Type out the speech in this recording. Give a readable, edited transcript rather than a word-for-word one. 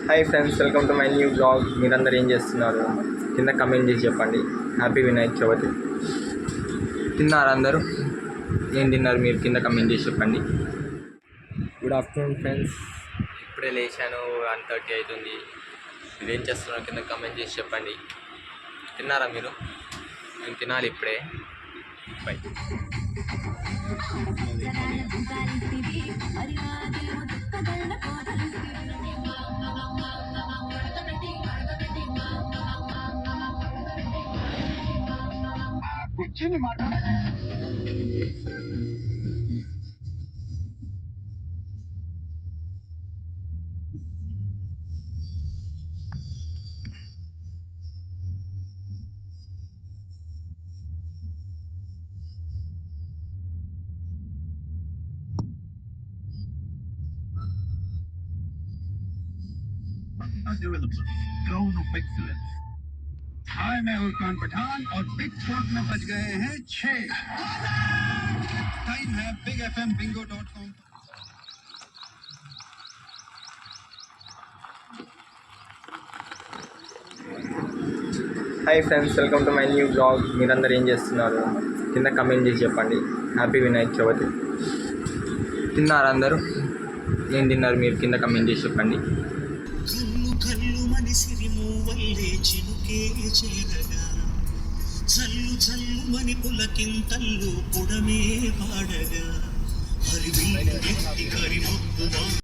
Hi friends, welcome to my new blog. మీరందరూ ఏం చేస్తున్నారు? కింద కమెంట్ చేసి చెప్పండి. హ్యాపీ వినాయక చవితి. తిన్నారు అందరూ? ఏం తిన్నారు మీరు? కింద కమెంట్ చేసి చెప్పండి. Good afternoon friends. ఇప్పుడే లేచాను, 1:30 అవుతుంది. మీరు ఏం చేస్తున్నారు? కింద కమెంట్ చేసి చెప్పండి. తిన్నారా మీరు? నేను తినాలి ఇప్పుడే. By. Available crown of excellence. हाय मैं उस्मान पठान और बिग स्पॉट में बज गए हैं 6। टाइम है bigfmbingo.com। Hi friends, welcome to my new blog. మీరందరూ ఏం చేస్తున్నారు? కింద కమెంట్ చేసి చెప్పండి. హ్యాపీ వినాయక చవితి. తిన్నారు అందరూ? ఏం తిన్నారు మీరు? కింద కమెంట్ చేసి చెప్పండి. కల్లు కల్లు మనిసిరి మూవల్లే చినుకే చేరగా, చల్లు చల్లు మని పులకింతల్లు పుడమే పాడగా, హరివిల్లు ఎత్తి కరిమొక్కువా